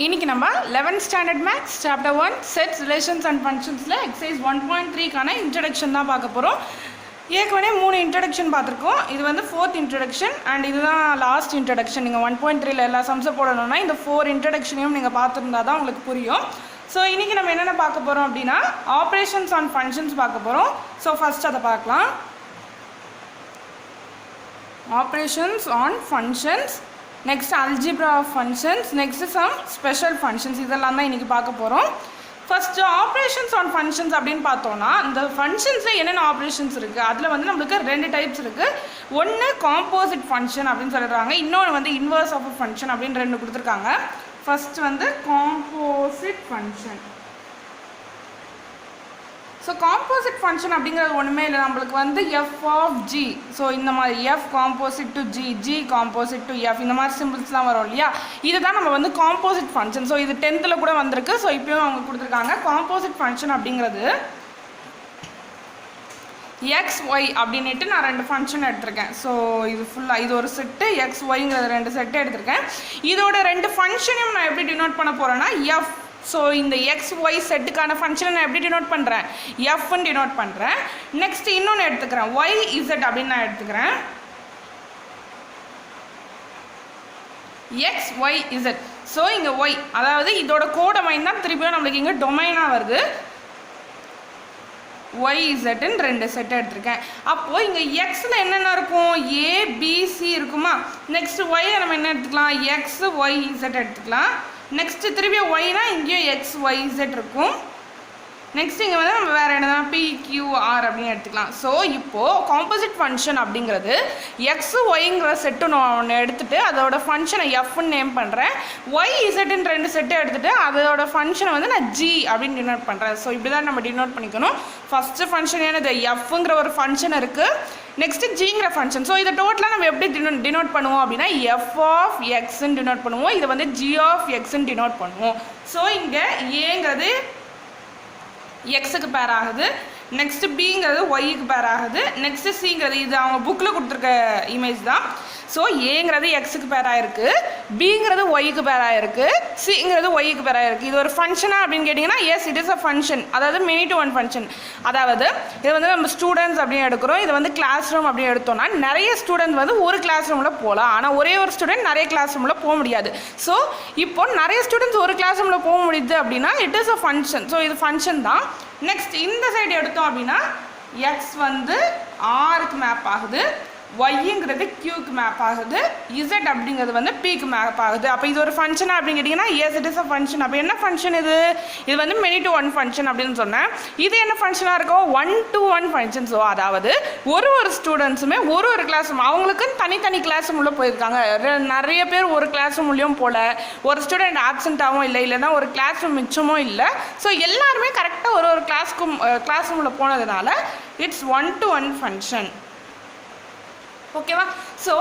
இன்னைக்கு நம்ம 11th standard maths chapter 1 sets relations and ஃபங்க்ஷன்ஸில் எக்ஸசைஸ் 1.3க்கான இன்ட்ரடக்ஷன் தான் பார்க்க போகிறோம். ஏற்கனவே 3 இன்ட்ரடக்ஷன் பார்த்துருக்கோம். இது வந்து 4th இன்ட்ரடக்ஷன் அண்ட் இதுதான் லாஸ்ட் இன்ட்ரடக்ஷன். நீங்கள் 1.3ல எல்லா சம்ஸை போடணும்னா இந்த 4 இன்ட்ரடக்ஷனையும் நீங்கள் பார்த்துருந்தா தான் உங்களுக்கு புரியும். ஸோ இன்றைக்கி நம்ம என்னென்ன பார்க்க போகிறோம் அப்படின்னா ஆப்ரேஷன்ஸ் ஆன் ஃபங்க்ஷன்ஸ் பார்க்க போகிறோம். ஸோ ஃபஸ்ட் அதை பார்க்கலாம். Operations on functions, next algebra of functions, next some special functions, இதெல்லாம் தான் இன்றைக்கி பார்க்க போகிறோம். ஃபஸ்ட்டு ஆப்ரேஷன்ஸ் ஆன் ஃபங்க்ஷன்ஸ் அப்படின்னு பார்த்தோன்னா இந்த ஃபங்க்ஷன்ஸில் என்னென்ன ஆப்ரேஷன்ஸ் இருக்குது அதில் வந்து நம்மளுக்கு 2 டைப்ஸ் இருக்குது. ஒன்று காம்போசிட் ஃபங்க்ஷன் அப்படின்னு சொல்லிடுறாங்க, இன்னொன்று வந்து இன்வர்ஸ் ஆஃப் ஃபங்க்ஷன் அப்படின்னு 2 கொடுத்துருக்காங்க. ஃபஸ்ட் வந்து composite function. So composite function அப்படிங்கிறது ஒன்றுமே இல்லை, நம்மளுக்கு வந்து எஃப் ஆஃப் ஜி, ஸோ இந்த மாதிரி F composite to G, G composite to F, இந்த மாதிரி சிம்பிள்ஸ்லாம் வரும் இல்லையா, இதுதான் நம்ம வந்து காம்போசிட் ஃபங்க்ஷன். ஸோ இது 10th கூட வந்திருக்கு. ஸோ இப்போயும் அவங்க கொடுத்துருக்காங்க. காம்போசிட் ஃபங்க்ஷன் அப்படிங்கிறது எக்ஸ் ஒய் அப்படின்ட்டு நான் 2 ஃபங்க்ஷன் எடுத்திருக்கேன். ஸோ இது ஃபுல்லாக இது ஒரு செட்டு, எக்ஸ் ஒய்ங்கிறது 2 செட்டு எடுத்திருக்கேன். இதோட 2 ஃபங்க்ஷனையும் நான் எப்படி டினோட் பண்ண போகிறேன்னா எஃப். ஸோ இந்த எக்ஸ் ஒய் செட்டுக்கான ஃபங்க்ஷனை நான் எப்படி டினோட் பண்ணுறேன், எஃப்னு டினோட் பண்ணுறேன். நெக்ஸ்ட் இன்னொன்று எடுத்துக்கிறேன், ஒய் இசட் அப்படின்னு நான் எடுத்துக்கிறேன். X Y Z. ஸோ இங்கே ஒய், அதாவது இதோட கோடமைன் தான் திருப்பியும் நம்மளுக்கு இங்கே டொமைனாக வருது. ஒய் இசட்டுன்னு 2 செட் எடுத்திருக்கேன். அப்போது இங்கே எக்ஸில் என்னென்ன இருக்கும், ஏபிசி இருக்குமா. நெக்ஸ்ட் ஒய் நம்ம என்ன எடுத்துக்கலாம், எக்ஸ் ஒய் இசட் எடுத்துக்கலாம். நெக்ஸ்ட்டு திருப்பி ஒய்னா இங்கேயும் எக்ஸ் ஒய் இசட் இருக்கும். நெக்ஸ்ட் இங்கே வந்து நம்ம வேறு என்ன பிக்யூஆர் அப்படின்னு எடுத்துக்கலாம். ஸோ இப்போது காம்போசிட் ஃபங்க்ஷன் அப்படிங்கிறது எக்ஸ் ஒய்ங்கிற செட்டு நான் ஒன்று எடுத்துகிட்டு அதோட ஃபங்க்ஷனை எஃப்னு நேம் பண்ணுறேன். ஒய் இசட்டுன்னு 2 செட்டு எடுத்துகிட்டு அதோட ஃபங்க்ஷனை வந்து நான் ஜி அப்படின்னு டினோட் பண்ணுறேன். ஸோ இப்படி தான் நம்ம டினோட் பண்ணிக்கணும். ஃபஸ்ட்டு ஃபங்க்ஷன் என்னது, எஃப்ங்கிற ஒரு ஃபங்க்ஷன் இருக்குது. Next ஜிங்கிற function. ஸோ இதை டோட்டலாக நம்ம எப்படி டினோட் பண்ணுவோம் அப்படின்னா எஃப் ஆஃப் எக்ஸ்ன்னு டினோட் பண்ணுவோம். இதை வந்து ஜி ஆஃப் எக்ஸ்ன்னு டினோட் பண்ணுவோம். ஸோ இங்கே ஏங்கிறது எக்ஸுக்கு பேர் ஆகுது, நெக்ஸ்ட்டு பிங்கிறது ஒய்க்கு பேர் ஆகுது, நெக்ஸ்ட்டு சிங்கிறது இது அவங்க புக்கில் கொடுத்துருக்க இமேஜ் தான். ஸோ ஏங்கிறது எக்ஸுக்கு பேராக இருக்குது, பிங்கிறது ஒய்க்கு பேராக இருக்குது, சிங்கிறது ஒய்க்கு பேராக இருக்குது. இது ஒரு ஃபங்க்ஷனாக அப்படின்னு கேட்டிங்கன்னா S it is a function, அதாவது மெனி டு ஒன் ஃபங்க்ஷன். அதாவது இது வந்து நம்ம ஸ்டூடெண்ட்ஸ் அப்படின்னு எடுக்கிறோம். இது வந்து கிளாஸ் ரூம் அப்படின்னு எடுத்தோம்னா நிறைய ஸ்டூடெண்ட் வந்து ஒரு கிளாஸ் ரூமில் போகலாம், ஆனால் ஒரே ஒரு ஸ்டூடெண்ட் நிறைய கிளாஸ் ரூமில் போக முடியாது. ஸோ இப்போ நிறைய ஸ்டூடெண்ட்ஸ் ஒரு கிளாஸ் ரூமில் போக முடியுது அப்படின்னா it is a function. So இது ஃபங்க்ஷன் தான். நெக்ஸ்ட் இந்த சைடு எடுத்தோம் அப்படின்னா எக்ஸ் வந்து ஆருக்கு மேப் ஆகுது, ஒய்ங்கிறது கியூக்கு மேப் ஆகுது, இசட் அப்படிங்கிறது வந்து பிக்கு மேப் ஆகுது. அப்போ இது ஒரு ஃபங்க்ஷனா அப்படின்னு கேட்டிங்கன்னா S it is a function. அப்போ என்ன ஃபங்க்ஷன் இது, இது வந்து மெனி டு ஒன் ஃபங்க்ஷன் அப்படின்னு சொன்னேன். இது என்ன ஃபங்க்ஷனாக இருக்கும், 1-to-1 ஃபங்க்ஷன். ஸோ அதாவது ஒரு ஸ்டூடெண்ட்ஸுமே ஒரு கிளாஸ் ரூம், அவங்களுக்கு தனித்தனி கிளாஸ் ரூமில் போயிருக்காங்க. நிறைய பேர் ஒரு கிளாஸ் ரூம்லேயும் போல, ஒரு ஸ்டூடெண்ட் ஆப்சண்ட்டாகவும் இல்லை, இல்லைன்னா ஒரு கிளாஸ் ரூம் மிச்சமும் இல்லை. ஸோ எல்லாருமே கரெக்டாக ஒரு கிளாஸ் ரூமில் போனதுனால இட்ஸ் 1-to-1 ஃபங்க்ஷன். ஓகேவா. ஸோ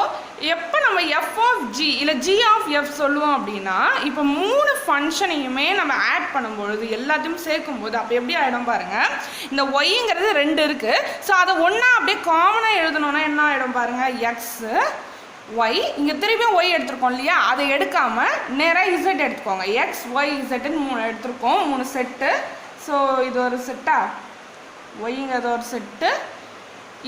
எப்போ நம்ம எஃப் ஆஃப் ஜி இல்லை ஜி ஆஃப் எஃப் சொல்லுவோம் அப்படின்னா இப்போ 3 ஃபங்க்ஷனையுமே நம்ம ஆட் பண்ணும்பொழுது எல்லாத்தையும் சேர்க்கும்போது அப்போ எப்படி ஆகிடும் பாருங்கள். இந்த ஒய்ங்கிறது 2 இருக்குது. ஸோ அதை ஒன்றா அப்படியே காமனாக எழுதணுன்னா என்ன ஆகிடும் பாருங்கள், எக்ஸு ஒய், இங்கே திரும்பியும் ஒய் எடுத்துருக்கோம் இல்லையா, அதை எடுக்காமல் நேராக இசட் எடுத்துக்கோங்க. எக்ஸ் ஒய் இசட்டுன்னு 3 எடுத்துருக்கோம், 3 செட்டு. ஸோ இது ஒரு செட்டா, ஒய்ங்கிறது ஒரு செட்டு,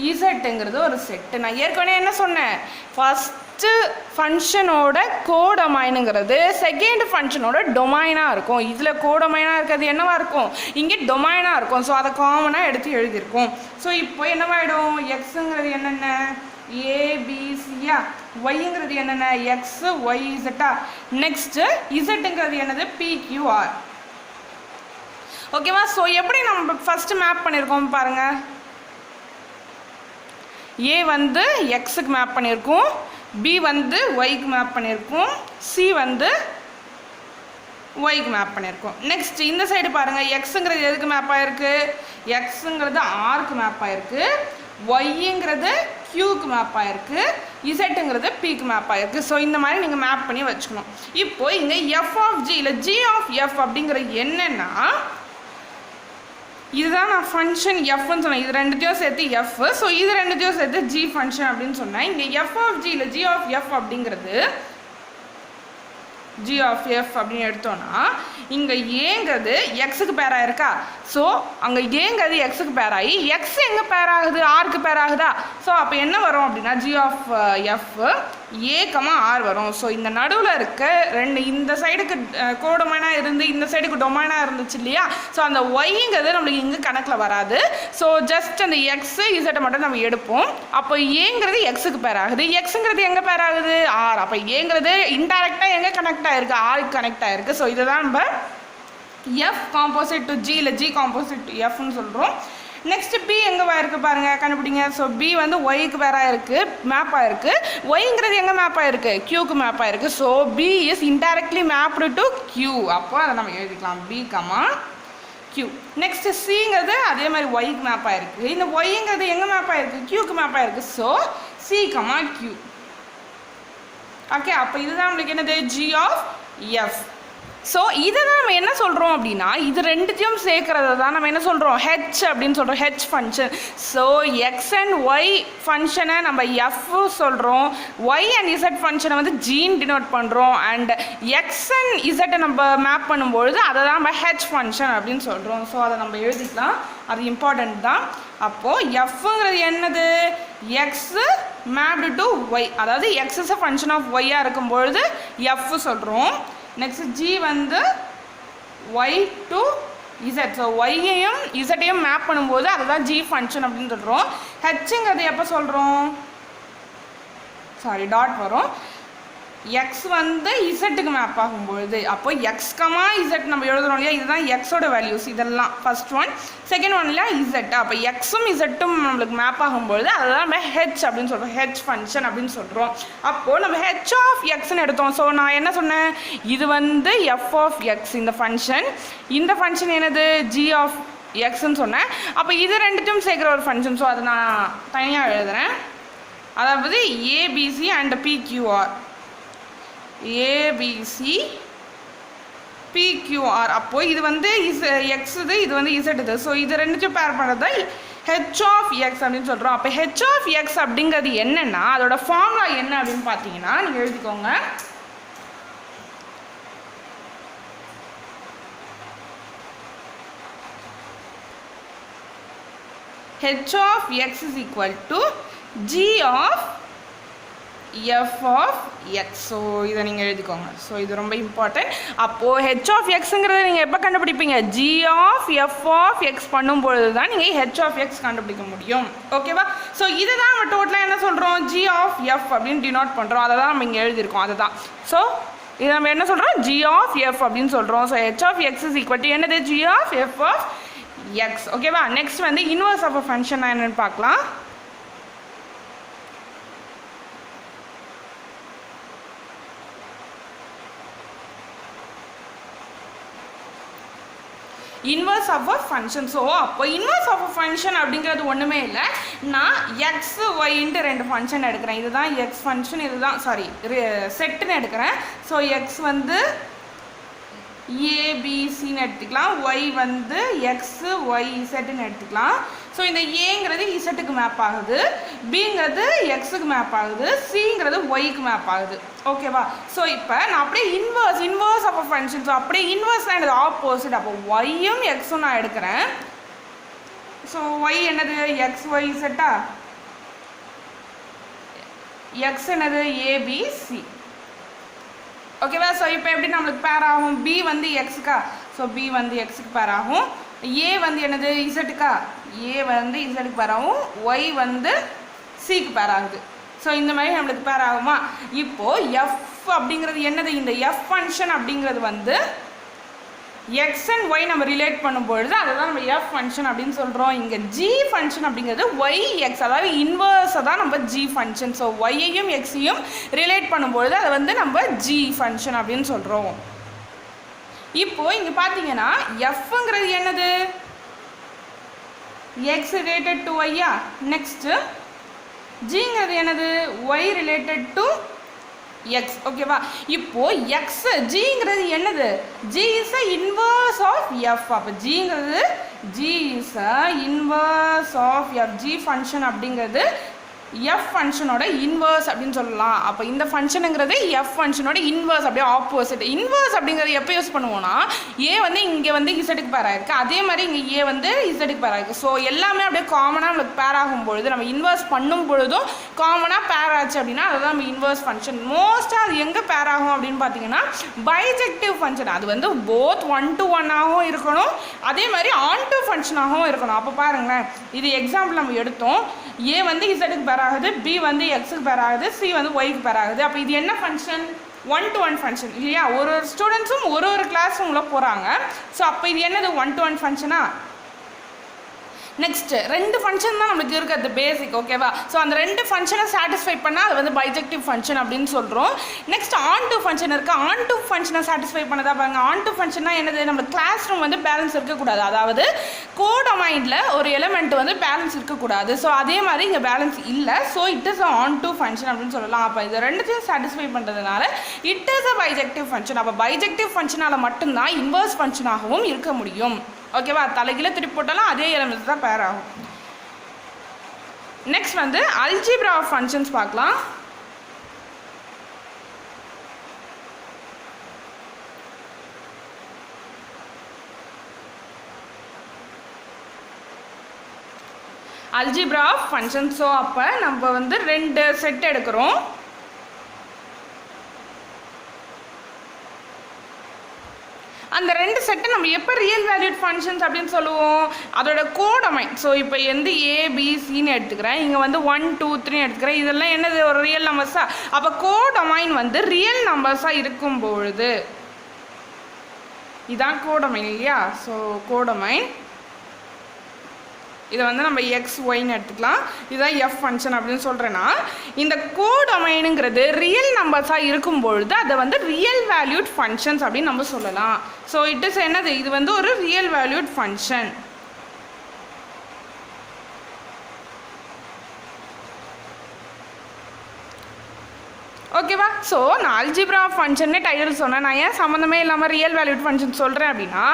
இசட்டுங்கிறது ஒரு செட்டு. நான் ஏற்கனவே என்ன சொன்னேன், ஃபஸ்ட்டு ஃபங்க்ஷனோட கோடொமைனுங்கிறது செகண்ட் ஃபங்க்ஷனோட டொமைனாக இருக்கும். இதில் கோடொமைனாக இருக்கிறது என்னவா இருக்கும், இங்கே டொமைனாக இருக்கும். ஸோ அதை காமனாக எடுத்து எழுதியிருக்கோம். ஸோ இப்போ என்னவாயிடும், எக்ஸுங்கிறது என்னென்ன ஏபிசியா, ஒய்ங்கிறது என்னென்ன எக்ஸு ஒய் இசட்டா, நெக்ஸ்ட்டு இசட்டுங்கிறது என்னது பிக்யூஆர். ஓகேவா. ஸோ எப்படி நம்ம ஃபஸ்ட்டு மேப் பண்ணியிருக்கோம் பாருங்கள். ஏ வந்து எக்ஸுக்கு மேப் பண்ணியிருக்கோம், பி வந்து ஒய்க்கு மேப் பண்ணியிருக்கோம், சி வந்து ஒய்க்கு மேப் பண்ணியிருக்கோம். நெக்ஸ்ட் இந்த சைடு பாருங்கள், எக்ஸுங்கிறது எதுக்கு மேப் ஆகிருக்கு, எக்ஸுங்கிறது ஆருக்கு மேப் ஆகிருக்கு, ஒய்ங்கிறது கியூக்கு மேப் ஆகிருக்கு, இசட்டுங்கிறது பிக்கு மேப் ஆகிருக்கு. ஸோ இந்த மாதிரி நீங்கள் மேப் பண்ணி வச்சுக்கணும். இப்போது இங்கே எஃப் ஆஃப் ஜி இல்லை ஜி ஆஃப் எஃப் அப்படிங்கிறது என்னென்னா இதுதான் நான் ஃபங்க்ஷன் எஃப்னு சொன்னேன். இது 2த்தையும் சேர்த்து எஃப். ஸோ இது 2த்தையும் சேர்த்து ஜி ஃபங்க்ஷன் அப்படின்னு சொன்னேன். இங்கே எஃப் ஆஃப் ஜி இல்லை ஜி ஆஃப் எஃப் அப்படிங்கிறது ஜி ஆஃப் எஃப் அப்படின்னு எடுத்தோன்னா இங்கே ஏங்கிறது எக்ஸுக்கு பேர் ஆயிருக்கா. ஸோ அங்கே ஏங்கிறது எக்ஸுக்கு பேர் ஆகி எக்ஸ் எங்கே பேர் ஆகுது, ஆருக்கு பேர் ஆகுதா. ஸோ அப்போ என்ன வரும் அப்படின்னா G of F A comma R வரும். ஸோ இந்த நடுவில் இருக்க ரெண்டு இந்த சைடுக்கு கோடொமைனாக இருந்து இந்த சைடுக்கு டொமைனாக இருந்துச்சு இல்லையா. ஸோ அந்த ஒய்ங்கிறது நம்மளுக்கு இங்கே கணக்கில் வராது. ஸோ ஜஸ்ட் அந்த எக்ஸு இசட்டை மட்டும் நம்ம எடுப்போம். அப்போ ஏங்கிறது எக்ஸுக்கு பேர் ஆகுது, எக்ஸுங்கிறது எங்கே பேர் ஆகுது ஆர். அப்போ ஏங்கிறது இன்டைரக்டாக எங்கே கனெக்ட் ஆகிருக்கு, ஆருக்கு கனெக்ட் ஆகிருக்கு. ஸோ இதை தான் நம்ம எஃப் காம்போசிட் டு ஜி இல்லை ஜி காம்போசிட் டு எஃப்னு சொல்கிறோம். நெக்ஸ்ட் பி எங்கே இருக்குது பாருங்கள், கண்டுபிடிங்க. ஸோ பி வந்து ஒய்க்கு பேராக இருக்குது, மேப் ஆகிருக்கு. ஒய்ங்கிறது எங்கே மேப் ஆகிருக்கு, கியூக்கு மேப் ஆகிருக்கு. So B is indirectly mapped to Q. அப்போ அதை நம்ம எழுதிக்கலாம் பி கமா கியூ. நெக்ஸ்ட் சிங்கிறது அதே மாதிரி ஒய்க்கு மேப் ஆகிருக்கு. இந்த ஒய்ங்கிறது எங்கே மேப் ஆகிருக்கு, கியூக்கு மேப் ஆகிருக்கு. So C comma Q. Okay, அப்போ இதுதான் நம்மளுக்கு என்னது ஜி ஆஃப் எஃப். ஸோ இதை தான் நம்ம என்ன சொல்கிறோம் அப்படின்னா இது ரெண்டுத்தையும் சேர்க்கறத தான் நம்ம என்ன சொல்கிறோம் ஹெச் அப்படின்னு சொல்கிறோம், H function. So X and Y ஃபங்க்ஷனை நம்ம எஃப் சொல்கிறோம், ஒய் அண்ட் இசட் ஃபங்க்ஷனை வந்து ஜீன் டினோட் பண்ணுறோம், அண்ட் எக்ஸ் அண்ட் இசட்டை நம்ம மேப் பண்ணும்பொழுது அதை தான் நம்ம ஹெச் ஃபங்க்ஷன் அப்படின்னு சொல்கிறோம். ஸோ அதை நம்ம எழுதிக்கலாம், அது இம்பார்ட்டண்ட் தான். அப்போது எஃப்ங்கிறது என்னது, எக்ஸு மேப்டு டு ஒய், அதாவது x is a function of ஒய்யாக இருக்கும்பொழுது எஃப் சொல்கிறோம். நெக்ஸ்ட் ஜி வந்து ஒய் டு இசட். ஸோ ஒய்யையும் இசட்டையும் மேப் பண்ணும்போது அதுதான் ஜி ஃபங்க்ஷன் அப்படின்னு சொல்கிறோம். ஹெச்சுங்கிறது எப்போ சொல்கிறோம், டாட் வரும். எக்ஸ் வந்து இசட்டுக்கு மேப் ஆகும்பொழுது அப்போ எக்ஸ் கமா இசட் நம்ம எழுதுறோம் இல்லையா, இதுதான் எக்ஸோட வேல்யூஸ் இதெல்லாம் ஃபர்ஸ்ட் ஒன். செகண்ட் ஒன் இல்லையா இசட். அப்போ எக்ஸும் இசட்டும் நம்மளுக்கு மேப் ஆகும்பொழுது அதுதான் நம்ம ஹெச் அப்படின்னு சொல்கிறோம், ஹெச் ஃபங்க்ஷன் அப்படின்னு சொல்கிறோம். அப்போது நம்ம ஹெச் ஆஃப் எக்ஸ்ன்னு எடுத்தோம். ஸோ நான் என்ன சொன்னேன், இது வந்து எஃப் ஆஃப் எக்ஸ் இந்த ஃபங்க்ஷன், இந்த ஃபங்க்ஷன் என்னது ஜி ஆஃப் எக்ஸ்ன்னு சொன்னேன். அப்போ இது ரெண்டுத்தையும் சேர்க்குற ஒரு ஃபங்க்ஷன். ஸோ அதை நான் தனியாக எழுதுகிறேன். அதாவது ABC and PQR, ABC PQR. அப்போது இது வந்து எக்ஸ் இது வந்து இசட் இது. ஸோ இது ரெண்டுத்தையும் பேர் பண்ணுறது தான் ஹெச் ஆஃப் எக்ஸ் அப்படின்னு சொல்கிறோம். அப்போ ஹெச் ஆஃப் எக்ஸ் அப்படிங்கிறது என்னென்னா அதோட ஃபார்முலா என்ன அப்படின்னு பார்த்தீங்கன்னா நீங்கள் எழுதிக்கோங்க. H of X is equal to G of F of X. So இதை நீங்கள் எழுதிக்கோங்க. ஸோ இது ரொம்ப இம்பார்ட்டன்ட். அப்போது ஹெச் ஆஃப் எக்ஸுங்கிறத நீங்கள் எப்போ கண்டுபிடிப்பீங்க, g of F of x பண்ணும்பொழுது தான் நீங்கள் ஹெச் ஆஃப் எக்ஸ் கண்டுபிடிக்க முடியும். ஓகேவா. ஸோ இதை தான் நம்ம டோட்டலாக என்ன சொல்கிறோம், ஜி ஆஃப் எஃப் அப்படின்னு டினோட் பண்ணுறோம். அதை தான் நம்ம இங்கே எழுதியிருக்கோம். அதை தான் ஸோ இதை நம்ம என்ன சொல்கிறோம், ஜி ஆஃப் எஃப் அப்படின்னு சொல்கிறோம். So h of X is equal to என்னது, g of F of x. ஓகேவா. நெக்ஸ்ட் வந்து இன்வர்ஸ் ஆஃப் அ ஃபங்க்ஷன் என்னன்னு பார்க்கலாம். Inverse of a function. So அப்போ இன்வர்ஸ் ஆஃப் அ ஃபங்க்ஷன் அப்படிங்கிறது ஒன்றுமே இல்லை, நான் எக்ஸ் ஒய்ன்ட்டு ரெண்டு ஃபங்க்ஷன் எடுக்கிறேன். இதுதான் எக்ஸ் ஃபங்க்ஷன், இதுதான் செட்டுன்னு எடுக்கிறேன். ஸோ எக்ஸ் வந்து ஏபிசின்னு எடுத்துக்கலாம், ஒய் வந்து எக்ஸு ஒய் இசட்டுன்னு எடுத்துக்கலாம். ஸோ இந்த ஏங்கிறது இசட்டுக்கு மேப் ஆகுது, பிங்கிறது எக்ஸுக்கு மேப் ஆகுது, சிங்கிறது ஒய்க்கு மேப் ஆகுது. ஓகேவா. ஸோ இப்போ நான் அப்படியே inverse of a function. So அப்படியே இன்வர்ஸ்னால் என்னது, ஆப்போசிட். அப்போ ஒய்யும் எக்ஸும் நான் எடுக்கிறேன். ஸோ ஒய் என்னது, எக்ஸ் ஒய் இசட்டா, எக்ஸ் என்னது ஏபிசி. ஓகேவா. ஸோ இப்போ எப்படி நம்மளுக்கு பேர் ஆகும், பி வந்து எக்ஸுக்கா, ஸோ பி வந்து எக்ஸுக்கு பேர் ஆகும். ஏ வந்து என்னது இசட்டுக்கா, ஏ வந்து இசட்டுக்கு பேர் ஆகும். ஒய் வந்து சிக்கு பேர் ஆகுது. ஸோ இந்த மாதிரி நம்மளுக்கு பேர் ஆகுமா. இப்போது எஃப் அப்படிங்கிறது என்னது, இந்த எஃப் ஃபங்க்ஷன் அப்படிங்கிறது வந்து எக்ஸ் அண்ட் ஒய் நம்ம ரிலேட் பண்ணும்பொழுது அதை தான் நம்ம எஃப் ஃபங்க்ஷன் அப்படின்னு சொல்கிறோம். இங்கே ஜி ஃபங்க்ஷன் அப்படிங்கிறது ஒய் எக்ஸ், அதாவது இன்வர்ஸை தான் நம்ம ஜி ஃபங்க்ஷன். ஸோ ஒய்யையும் எக்ஸையும் ரிலேட் பண்ணும்பொழுது அதை வந்து நம்ம ஜி ஃபங்க்ஷன் அப்படின்னு சொல்கிறோம். இப்போது இங்கே பார்த்தீங்கன்னா எஃப்ங்கிறது என்னது, எக்ஸ் ரிலேட்டட் டு ஒய்யா. நெக்ஸ்ட்டு ஜிங்கிறது என்னது, ஒய் ரிலேட்டட் டு எக்ஸ். ஓகேவா. இப்போ எக்ஸ் ஜிங்கிறது என்னது, g is a inverse of f. அப்போ ஜிங்கிறது g is a inverse of f. G function அப்படிங்கிறது எஃப் ஃபங்க்ஷனோட இன்வர்ஸ் அப்படின்னு சொல்லலாம். அப்போ இந்த ஃபங்க்ஷனுங்கிறது எஃப் ஃபங்க்ஷனோட இன்வர்ஸ், அப்படியே ஆப்போசிட். இன்வர்ஸ் அப்படிங்கிறது எப்போ யூஸ் பண்ணுவோம்னா, ஏ வந்து இங்கே வந்து இசட்டுக்கு பேர் ஆயிருக்கு, அதே மாதிரி இங்கே ஏ வந்து இசட்டுக்கு பேர் ஆயிருக்கு. ஸோ எல்லாமே அப்படியே காமனாக நம்மளுக்கு பேர் ஆகும் பொழுது, நம்ம இன்வர்ஸ் பண்ணும் பொழுதும் காமனாக பேர் ஆச்சு அப்படின்னா அதுதான் நம்ம இன்வர்ஸ் ஃபங்க்ஷன். மோஸ்ட்டாக அது எங்கே பேர் ஆகும் அப்படின்னு பார்த்தீங்கன்னா பைஜெக்டிவ் ஃபங்க்ஷன். அது வந்து போத் 1 to 1ஆகவும் இருக்கணும், அதே மாதிரி ஆன் டு ஃபங்க்ஷனாகவும் இருக்கணும். அப்போ பாருங்களேன், இது எக்ஸாம்பிள் நம்ம எடுத்தோம். ஏ வந்து இசட்டுக்கு பேர் ஆகுது, பி வந்து எக்ஸுக்கு பேர் ஆகுது, சி வந்து ஒய்க்கு பேர் ஆகுது. அப்போ இது என்ன ஃபங்க்ஷன்? 1 to 1 ஃபங்க்ஷன் இல்லையா? ஒரு ஸ்டூடெண்ட்ஸும் ஒரு கிளாஸ் உள்ள போகிறாங்க. ஸோ அப்போ இது என்னது? 1 to 1 ஃபங்க்ஷனா? நெக்ஸ்ட் 2 ஃபங்க்ஷன் தான் நம்மளுக்கு இருக்கிறது பேசிக், ஓகேவா? ஸோ அந்த 2 ஃபங்க்ஷனை சாட்டிஸ்ஃபை பண்ணால் அது வந்து பைஜெக்டிவ் ஃபங்க்ஷன் அப்படின்னு சொல்கிறோம். நெக்ஸ்ட் ஆன் டு ஃபங்க்ஷன் இருக்குது. ஆன் டு ஃபங்க்ஷனை சாட்டிஸ்ஃபை பண்ணதா பாருங்க. ஆன் டு ஃபங்க்ஷன்னா என்னது? நம்ம கிளாஸ் ரூம் வந்து பேலன்ஸ் இருக்கக்கூடாது, அதாவது கோடொமைனில் ஒரு எலிமெண்ட் வந்து பேலன்ஸ் இருக்கக்கூடாது. ஸோ அதே மாதிரி இங்கே பேலன்ஸ் இல்லை. So it is on to function அப்படின்னு சொல்லலாம். அப்போ இது ரெண்டுத்தையும் சாட்டிஸ்ஃபை பண்ணுறதுனால it is a bijective function. அப்போ பைஜெக்டிவ் ஃபங்க்ஷனால் மட்டும்தான் இன்வர்ஸ் ஃபங்க்ஷனாகவும் இருக்க முடியும், ஓகேவா? தலைகீழ திருப்பி போட்டாலும் அதே எலிமெண்ட்ஸ் தான் பேர் ஆகும். நெக்ஸ்ட் வந்து அல்ஜிப்ரா ஆஃப் ஃபங்க்ஷன்ஸ் பார்க்கலாம். Algebra of functions. ஸோ அப்போ நம்ம வந்து 2 செட் எடுக்கிறோம். அந்த 2 செட்டை நம்ம எப்போ ரியல் வேல்யூட் ஃபங்க்ஷன்ஸ் அப்படின்னு சொல்லுவோம்? அதோட கோடொமைன். ஸோ இப்போ வந்து ஏபிசின்னு எடுத்துக்கிறேன், இங்கே வந்து 1 2 3 எடுத்துக்கிறேன். இதெல்லாம் என்னது? ஒரு ரியல் நம்பர்ஸா? அப்போ கோடொமைன் வந்து ரியல் நம்பர்ஸாக இருக்கும் பொழுது இதான் கோடொமைன் இல்லையா? ஸோ கோடொமைன் இதை வந்து நம்ம எக்ஸ் ஒய்ன்னு எடுத்துக்கலாம். இதுதான் எஃப் ஃபங்க்ஷன் அப்படின்னு சொல்கிறேன்னா, இந்த கோடொமைனுங்கிறது ரியல் நம்பர்ஸாக இருக்கும் பொழுது அதை வந்து ரியல் வேல்யூட் ஃபங்க்ஷன்ஸ் அப்படின்னு நம்ம சொல்லலாம். ஸோ இட் இஸ் என்னது? இது வந்து ஒரு ரியல் வேல்யூட் ஃபங்க்ஷன். ஓகேவா? ஸோ நான் அல்ஜிப்ரா ஆஃப் ஃபங்க்ஷன்னே டைட்டில் சொன்னேன். நான் ஏன் சம்மந்தமே இல்லாமல் ரியல் வேல்யூட் ஃபங்க்ஷன் சொல்கிறேன் அப்படின்னா,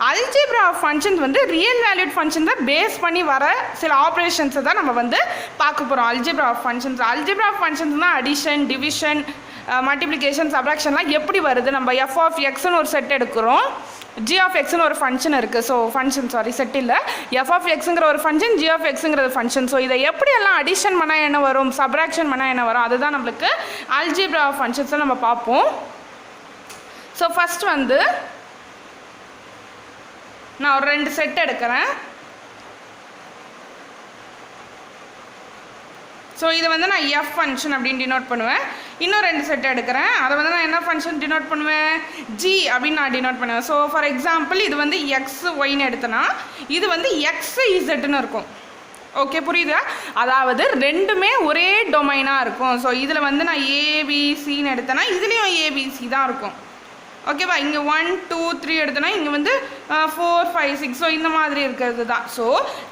அல்ஜிப்ரா ஆஃப் ஃபங்க்ஷன்ஸ் வந்து ரியல் வேல்யூட் ஃபங்க்ஷன் தான் பேஸ் பண்ணி வர சில ஆப்ரேஷன்ஸை தான் நம்ம வந்து பார்க்க போகிறோம். அல்ஜிப்ரா ஆஃப் ஃபங்க்ஷன்ஸ் தான் அடிஷன், டிவிஷன், மல்டிப்ளிகேஷன், சப்ராக்ஷன்லாம் எப்படி வருது? நம்ம எஃப் ஆஃப் எக்ஸ்னு ஒரு செட் எடுக்கிறோம், ஜி ஆஃப் எக்ஸ்னு ஒரு ஃபங்க்ஷன் இருக்குது. ஸோ ஃபங்க்ஷன் செட் இல்லை, எஃப் ஆஃப் எக்ஸுங்கிற ஒரு ஃபங்க்ஷன், ஜி ஆஃப் எக்ஸுங்கிற ஃபங்க்ஷன். ஸோ இதை எப்படியெல்லாம் அடிஷன் பண்ணால் என்ன வரும், சப்ராக்ஷன் பண்ணால் என்ன வரும், அதுதான் நம்மளுக்கு அல்ஜிப்ரா ஆஃப் ஃபங்க்ஷன்ஸை நம்ம பார்ப்போம். ஸோ ஃபஸ்ட் வந்து நான் ஒரு 2 செட் எடுக்கிறேன். ஸோ இதை வந்து நான் எஃப் ஃபங்க்ஷன் அப்படின்னு டினோட் பண்ணுவேன். இன்னும் 2 செட் எடுக்கிறேன், அதை வந்து நான் என்ன ஃபங்க்ஷன் டினோட் பண்ணுவேன்? ஜி அப்படின்னு நான் டினோட் பண்ணுவேன். ஸோ ஃபார் எக்ஸாம்பிள் இது வந்து எக்ஸ் ஒய்ன்னு எடுத்தேன்னா இது வந்து எக்ஸ் இசட்டுன்னு இருக்கும். ஓகே, புரியுதா? அதாவது ரெண்டுமே ஒரே டொமைனாக இருக்கும். ஸோ இதில் வந்து நான் ஏபிசின்னு எடுத்தேன்னா இதுலேயும் ஏபிசி தான் இருக்கும், ஓகேவா? இங்கே 1 2 3 எடுத்தோன்னா இங்கே வந்து 4 5 6. ஸோ இந்த மாதிரி இருக்கிறது தான். ஸோ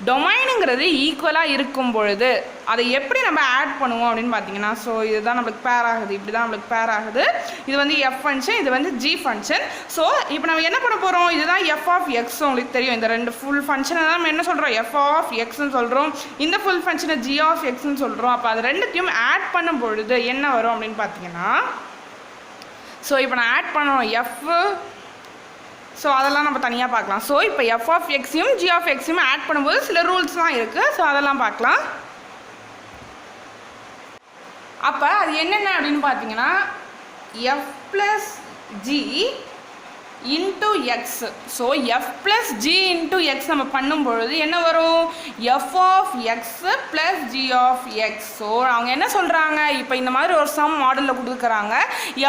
டொமைனுங்கிறது ஈக்குவலாக இருக்கும் பொழுது அதை எப்படி நம்ம ஆட் பண்ணுவோம் அப்படின்னு பார்த்தீங்கன்னா, ஸோ இதுதான் நம்மளுக்கு பேர் ஆகுது, இப்படி தான் நம்மளுக்கு பேர் ஆகுது. இது வந்து எஃப் ஃபங்க்ஷன், இது வந்து ஜி ஃபங்க்ஷன். ஸோ இப்போ நம்ம என்ன பண்ண போகிறோம்? இதுதான் எஃப் ஆஃப் எக்ஸ். உங்களுக்கு தெரியும், இந்த 2 ஃபுல் ஃபங்க்ஷனை தான் நம்ம என்ன சொல்கிறோம்? எஃப் ஆஃப் எக்ஸ்ன்னு சொல்கிறோம். இந்த ஃபுல் ஃபங்க்ஷனை ஜி ஆஃப் எக்ஸ்ன்னு சொல்கிறோம். அப்போ அது ரெண்டுத்தையும் ஆட் பண்ணும் பொழுது என்ன வரும் அப்படின்னு பார்த்தீங்கன்னா, ஸோ இப்போ நான் ஆட் பண்ணணும் எஃப். ஸோ அதெல்லாம் நம்ம தனியாக பார்க்கலாம். ஸோ இப்போ எஃப் ஆஃப் எக்ஸையும் ஜி ஆஃப் எக்ஸையும் ஆட் பண்ணும்போது சில ரூல்ஸ்லாம் இருக்குது. ஸோ அதெல்லாம் பார்க்கலாம். அப்போ அது என்னென்ன அப்படின்னு பார்த்தீங்கன்னா, F plus G into X. So F plus G into X நம்ம பண்ணும்பொழுது என்ன வரும்? F of X plus G of X. So அவங்க என்ன சொல்கிறாங்க? இப்போ இந்த மாதிரி ஒரு சம் மாடலில் கொடுக்குறாங்க,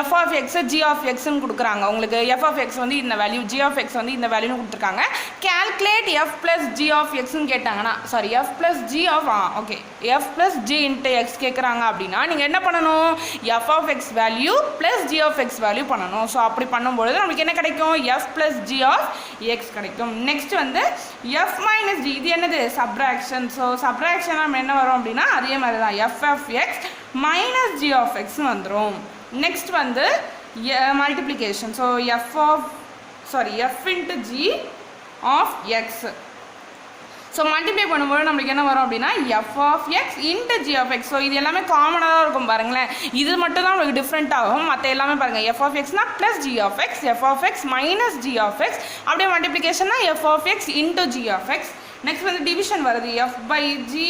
f of x g of எக்ஸ்ன்னு கொடுக்குறாங்க. உங்களுக்கு எஃப் ஆஃப் எக்ஸ் வந்து இந்த வேல்யூ, ஜி ஆஃப் எக்ஸ் வந்து இந்த வேல்யூன்னு கொடுத்துருக்காங்க. Calculate f plus G of எக்ஸ்ன்னு கேட்டாங்கன்னா, sorry f plus G of okay f plus G into x கேட்குறாங்க அப்படின்னா நீங்கள் என்ன பண்ணணும்? F of x value plus G of x value பண்ணணும். ஸோ அப்படி பண்ணும்பொழுது நமக்கு என்ன கிடைக்கும்? f plus g of x கிடைக்கும். நெக்ஸ்ட் வந்து f minus g, இது என்னது? சப்ராக்ஷன். ஸோ சப்ராக்ஷன் நம்ம என்ன வரும் அப்படின்னா அதே மாதிரி தான் f of x minus g of x வந்துடும். நெக்ஸ்ட் வந்து multiplication. So f into g of x. So multiply பண்ணும்போது நம்மளுக்கு என்ன வரும் அப்படின்னா F of X into G of X. So இது எல்லாமே காமனாக தான் இருக்கும் பாருங்களேன். இது மட்டும் தான் உங்களுக்கு டிஃப்ரெண்ட் ஆகும். மற்ற எல்லாமே பாருங்கள் எஃப் ஆஃப் எக்ஸ்னா plus G of x, f of x minus g of x, அப்படியே மல்டிப்ளிகேஷன்னா f of X into G of x. Next வந்து டிவிஷன் வருது f by g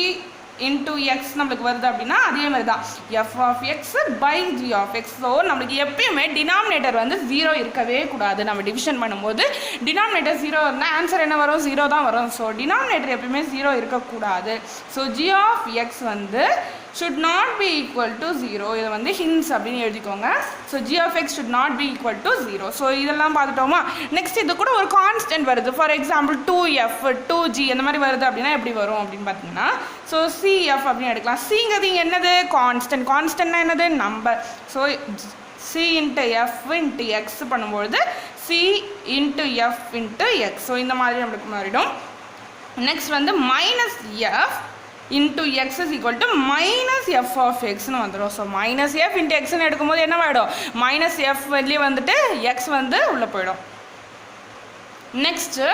into x நம்மளுக்கு வருது அப்படின்னா அதே மாதிரி தான் F of X by g of X. So நம்மளுக்கு எப்பயுமே டினாமினேட்டர் வந்து 0 இருக்கவே கூடாது. நம்ம டிவிஷன் பண்ணும்போது டினாமினேட்டர் 0 இருந்தால் ஆன்சர் என்ன வரும்? 0 தான் வரும். ஸோ டினாமினேட்டர் எப்பயுமே 0 இருக்கக்கூடாது. ஸோ ஜி ஆஃப் எக்ஸ் வந்து should not be equal to 0. இதை வந்து hints அப்படின்னு எழுதிக்கோங்க. So g of x should not be equal to 0. So இதெல்லாம் பார்த்துட்டோமா? நெக்ஸ்ட் இது கூட ஒரு கான்ஸ்டன்ட் வருது. ஃபார் எக்ஸாம்பிள் 2f 2g அந்த மாதிரி வருது அப்படின்னா எப்படி வரும் அப்படின்னு பார்த்தீங்கன்னா ஸோ cf அப்படின்னு எடுக்கலாம். சிங்கிறது என்னது? கான்ஸ்டன்ட். கான்ஸ்டன்ட்னா என்னது? Number. So c into F into X பண்ணும்பொழுது c into F into X. So இந்த மாதிரி நம்மளுக்கு மாறிடும். நெக்ஸ்ட் வந்து minus F into x is equal to minus f of x னு வந்துடும். ஸோ மைனஸ் எஃப் இன்ட்டு எக்ஸ்ன்னு எடுக்கும்போது என்ன ஆகிடும்? மைனஸ் எஃப் வெளியே வந்துட்டு எக்ஸ் வந்து உள்ளே போயிடும். நெக்ஸ்ட்டு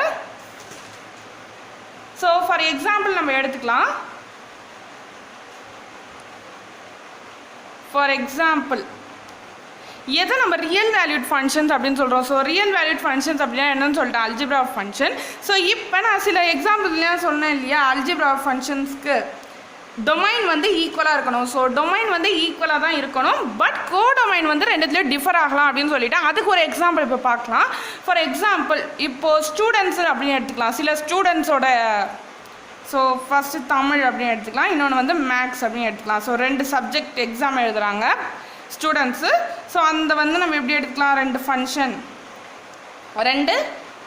ஸோ ஃபார் எக்ஸாம்பிள் நம்ம எடுத்துக்கலாம். ஃபார் எக்ஸாம்பிள் எதை நம்ம ரியல் வேல்யூட் ஃபங்க்ஷன்ஸ் அப்படின்னு சொல்கிறோம். ஸோ ரியல் வேல்யூட் ஃபங்க்ஷன்ஸ் அப்படின்னா என்னன்னு சொல்லிட்டு அல்ஜிப்ரா ஆஃப் ஃபங்க்ஷன். ஸோ இப்போ நான் சில எக்ஸாம்பிள்லாம் சொன்னேன் இல்லையா, அல்ஜிப்ரா ஆஃப் ஃபங்க்ஷன்ஸ்க்கு டொமைன் வந்து ஈக்குவலாக இருக்கணும். ஸோ டொமைன் வந்து ஈக்குவலாக தான் இருக்கணும், பட் கோ டொமைன் வந்து ரெண்டுத்துலேயும் டிஃபர் ஆகலாம் அப்படின்னு சொல்லிட்டு அதுக்கு ஒரு எக்ஸாம்பிள் இப்போ பார்க்கலாம். ஃபார் எக்ஸாம்பிள் இப்போது ஸ்டூடெண்ட்ஸு அப்படின்னு எடுத்துக்கலாம். சில ஸ்டூடெண்ட்ஸோட ஸோ ஃபஸ்ட்டு தமிழ் அப்படின்னு எடுத்துக்கலாம், இன்னொன்று வந்து மேக்ஸ் அப்படின்னு எடுத்துக்கலாம். ஸோ 2 சப்ஜெக்ட் எக்ஸாம் எழுதுகிறாங்க ஸ்டூடெண்ட்ஸு. ஸோ அந்த வந்து நம்ம எப்படி எடுத்துக்கலாம்? 2 ஃபங்க்ஷன், 2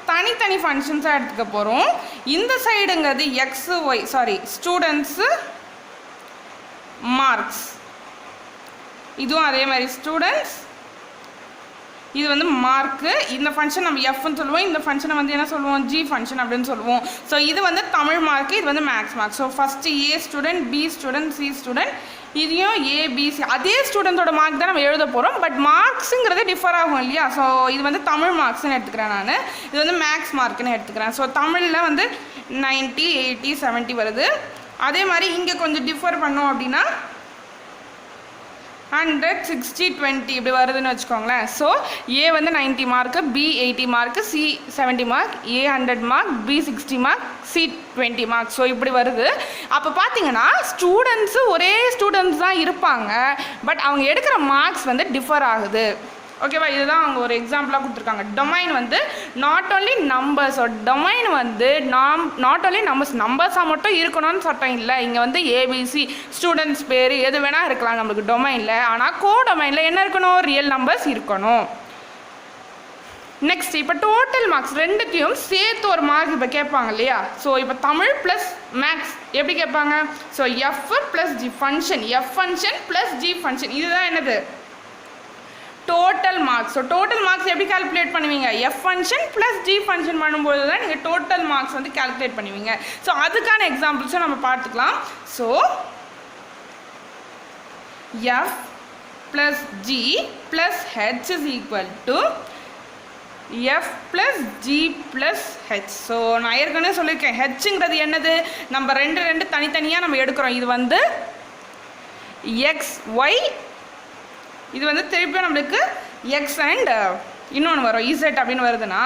தனித்தனி ஃபங்க்ஷன்ஸாக எடுத்துக்க போகிறோம். இந்த சைடுங்கிறது x y sorry students marks, இதுவும் அதே மாதிரி ஸ்டூடெண்ட்ஸ், இது வந்து மார்க்கு. இந்த ஃபங்க்ஷன் நம்ம எஃப்னு சொல்லுவோம், இந்த ஃபங்க்ஷனை வந்து என்ன சொல்லுவோம்? ஜி ஃபங்க்ஷன் அப்படின்னு சொல்லுவோம். ஸோ இது வந்து தமிழ் மார்க்கு, இது வந்து maths mark. So first A student, B student, C student, இதையும் ஏபிசி அதே ஸ்டூடெண்ட்ஸோட மார்க் தான் நம்ம எழுத போகிறோம், பட் மார்க்ஸுங்கிறது டிஃபர் ஆகும் இல்லையா. ஸோ இது வந்து தமிழ் மார்க்ஸ்ன்னு எடுத்துக்கிறேன் நான், இது வந்து மேக்ஸ் மார்க்குன்னு எடுத்துக்கிறேன். ஸோ தமிழில் வந்து 90 80 70 வருது. அதே மாதிரி இங்கே கொஞ்சம் டிஃபர் பண்ணோம் அப்படின்னா 100 60 20 இப்படி வருதுன்னு வச்சுக்கோங்களேன். ஸோ ஏ வந்து 90 mark, B 80 mark, C 70 mark, A 100 mark, B 60 mark, C 20 mark. So இப்படி வருது. அப்போ பார்த்தீங்கன்னா ஸ்டூடெண்ட்ஸு ஒரே ஸ்டூடெண்ட்ஸ் தான் இருப்பாங்க, பட் அவங்க எடுக்கிற மார்க்ஸ் வந்து டிஃபர் ஆகுது. ஓகேவா? இதுதான் அவங்க ஒரு எக்ஸாம்பிளாக கொடுத்துருக்காங்க. டொமைன் வந்து நாட் ஓன்லி நம்பர்ஸ், டொமைன் வந்து நாட் ஓன்லி நம்பர்ஸாக மட்டும் இருக்கணும்னு சட்டம் இல்லை. இங்கே வந்து ஏபிசி ஸ்டூடெண்ட்ஸ் பேர் எது வேணால் இருக்கலாம் நம்மளுக்கு டொமைனில். ஆனால் கோ டொமைனில் என்ன இருக்கணும்? ரியல் நம்பர்ஸ் இருக்கணும். நெக்ஸ்ட் இப்போ டோட்டல் மார்க்ஸ் ரெண்டுத்தையும் சேர்த்து ஒரு மார்க் இப்போ கேட்பாங்க இல்லையா. ஸோ இப்போ தமிழ் ப்ளஸ் மேக்ஸ் எப்படி கேட்பாங்க? So F plus G function, F function plus G function, இதுதான் என்னது? Total marks. So total marks எப்படி கால்குலேட் பண்ணுவீங்க? F function plus G function பண்ணும்போது தான் நீங்கள் டோட்டல் மார்க்ஸ் வந்து கால்குலேட் பண்ணுவீங்க. ஸோ அதுக்கான எக்ஸாம்பிள்ஸும் நம்ம பார்த்துக்கலாம். So F plus G plus H is equal to F plus G plus H. So நான் ஏற்கனவே சொல்லியிருக்கேன், ஹெச்ங்கிறது என்னது? நம்ம ரெண்டு தனித்தனியாக நம்ம எடுக்கிறோம். இது வந்து எக்ஸ் ஒய், இது வந்து திருப்பியும் நம்மளுக்கு எக்ஸ் அண்ட் இன்னொன்று வரும் இசட் அப்படின்னு வருதுன்னா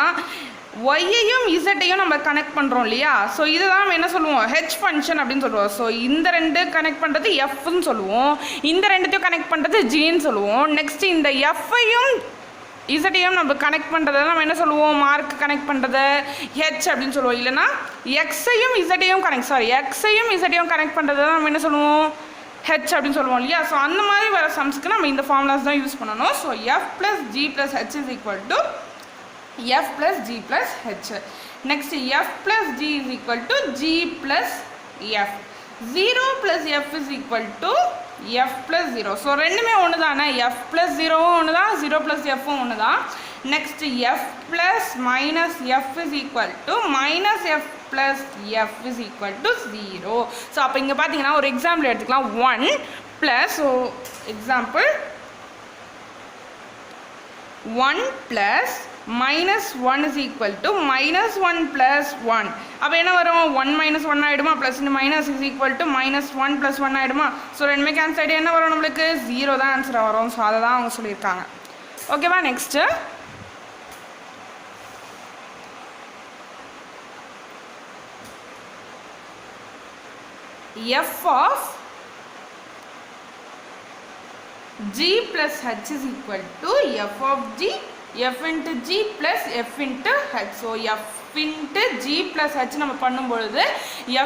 ஒய்யையும் இசட்டையும் நம்ம கனெக்ட் பண்ணுறோம் இல்லையா. ஸோ இதுதான் நம்ம என்ன சொல்லுவோம்? ஹெச் ஃபங்க்ஷன் அப்படின்னு சொல்லுவோம். ஸோ இந்த 2 கனெக்ட் பண்ணுறது எஃப்னு சொல்லுவோம், இந்த 2த்தையும் கனெக்ட் பண்ணுறது ஜின்னு சொல்லுவோம். நெக்ஸ்ட்டு இந்த எஃப்ஐயும் இசட்டையும் நம்ம கனெக்ட் பண்ணுறத நம்ம என்ன சொல்லுவோம்? மார்க் கனெக்ட் பண்ணுறது ஹெச் அப்படின்னு சொல்லுவோம். இல்லைனா எக்ஸையும் இசட்டையும் கனெக்ட் பண்ணுறத நம்ம என்ன சொல்லுவோம்? ஹெச் அப்படின்னு சொல்லுவோம் இல்லையா. ஸோ அந்த மாதிரி வர சம்ஸ்க்கு நம்ம இந்த ஃபார்முலாஸ் தான் யூஸ் பண்ணணும். So F plus G plus H is equal to F plus G plus H. Next F plus G is equal to G plus F. 0 plus F is equal to F plus 0. So ரெண்டுமே ஒன்று தானே, F plus 0வும் ஒன்று தான், 0 plus எஃப்பும் ஒன்று தான். Next F plus minus F is equal to minus F plus f is equal to 0. So அப்போ இங்கே பார்த்தீங்கன்னா ஒரு எக்ஸாம்பிள் எடுத்துக்கலாம். 1 plus, so example 1 plus -1 is equal to -1 plus 1. அப்போ என்ன வரும் 1 - 1 ஆகிடுமா ப்ளஸ் இந்த மைனஸ் இஸ் ஈக்குவல் டு -1 + 1 ஆகிடுமா. ஸோ ரெண்டுமே கேன்சல் ஆகிட்டு என்ன வரும் நம்மளுக்கு 0 தான் ஆன்சராக வரும். ஸோ அதை தான் அவங்க சொல்லியிருக்காங்க. ஓகேவா. Next f of g plus h is equal to f of g f into g plus f into h. So f into g plus h நம்ம பண்ணும்பொழுது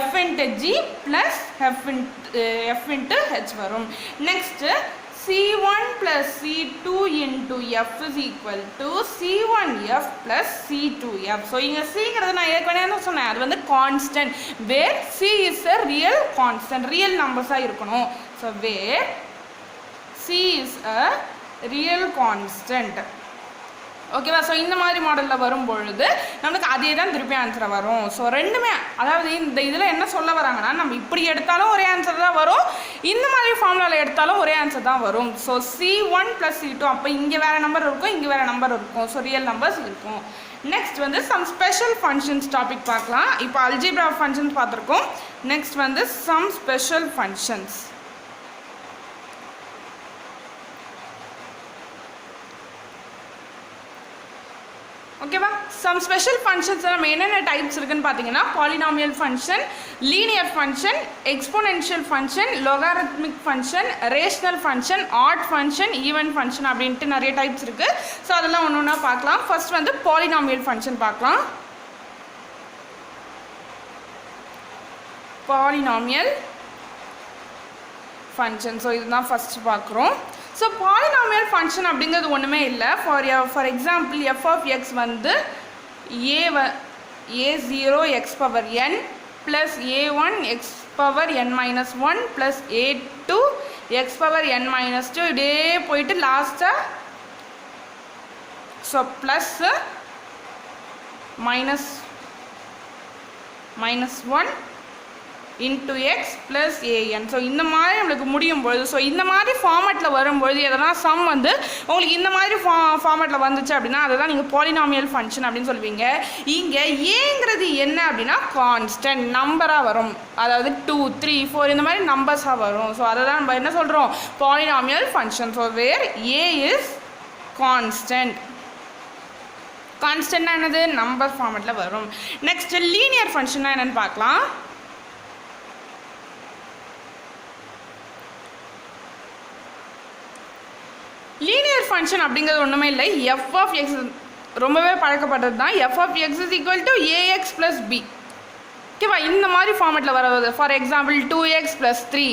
f into g plus f into h வரும். Next c1 plus c2 into f is equal to c1f plus c2f. So இங்க cங்கிறது நான் ஏற்கனவே என்ன சொன்னேன், அது வந்து constant, where c is a real constant, real numbers-ஆ இருக்கணும். So where c is a real constant. ஓகேவா. ஸோ இந்த மாதிரி மாடலில் வரும்பொழுது நம்மளுக்கு அதே தான் திருப்பி ஆன்சராக வரும். ஸோ ரெண்டுமே, அதாவது இந்த இதில் என்ன சொல்ல வராங்கன்னா, நம்ம இப்படி எடுத்தாலும் ஒரே ஆன்சர் தான் வரும், இந்த மாதிரி ஃபார்முலாவில் எடுத்தாலும் ஒரே ஆன்சர் தான் வரும். ஸோ c1 + c2, அப்போ இங்கே வேறு நம்பர் இருக்கும், இங்கே வேறு நம்பர் இருக்கும். ஸோ ரியல் நம்பர்ஸ் இருக்கும். நெக்ஸ்ட் வந்து சம் ஸ்பெஷல் ஃபங்க்ஷன்ஸ் டாபிக் பார்க்கலாம். இப்போ அல்ஜிப்ரா ஃபங்க்ஷன்ஸ் பார்த்துருக்கோம். நெக்ஸ்ட் வந்து சம் ஸ்பெஷல் ஃபங்க்ஷன்ஸ். ஓகேவா. சம் ஸ்பெஷல் ஃபங்க்ஷன்ஸ் நம்ம என்னென்ன டைப்ஸ் இருக்குன்னு பார்த்தீங்கன்னா, polynomial function, linear function, exponential function, logarithmic function, rational function, odd function, even function அப்படின்ட்டு நிறைய டைப்ஸ் இருக்குது. ஸோ அதெல்லாம் ஒன்று ஒன்றா பார்க்கலாம். ஃபர்ஸ்ட் வந்து பாலினாமியல் ஃபங்க்ஷன் பார்க்கலாம். பாலினாமியல் ஃபங்க்ஷன், ஸோ இதுதான் ஃபஸ்ட்டு பார்க்குறோம். ஸோ பாலினாமியல் ஃபங்க்ஷன் அப்படிங்கிறது ஒன்றுமே இல்லை. For example f of x வந்து a0 x power n plus a1 x power n minus 1 plus a2 x power n minus 2 இப்படியே போயிட்டு லாஸ்ட்டாக so plus minus 1 into x plus an. So இந்த மாதிரி நம்மளுக்கு முடியும் பொழுது, ஸோ இந்த மாதிரி ஃபார்மேட்டில் வரும்பொழுது எதனா சம் வந்து உங்களுக்கு இந்த மாதிரி ஃபார்மேட்டில் வந்துச்சு அப்படின்னா அதை தான் நீங்கள் பாலினாமியல் ஃபங்க்ஷன் அப்படின்னு சொல்லுவீங்க. இங்கே ஏங்கிறது என்ன அப்படின்னா கான்ஸ்டன்ட் நம்பராக வரும், அதாவது 2 3 4 இந்த மாதிரி நம்பர்ஸாக வரும். ஸோ அதை தான் நம்ம என்ன சொல்கிறோம், polynomial function. So where A is constant. கான்ஸ்டன்ட்னா என்னது, நம்பர் ஃபார்மேட்டில் வரும். நெக்ஸ்ட் லீனியர் ஃபங்க்ஷன்னா என்னென்னு பார்க்கலாம். லீனியர் ஃபங்க்ஷன் அப்படிங்கிறது ஒன்றுமே இல்லை, f of x ரொம்பவே பழக்கப்பட்டது தான். f of x is equal to ax plus b. ஓகேவா. இந்த மாதிரி ஃபார்மேட்டில் வரது, for example 2x plus 3,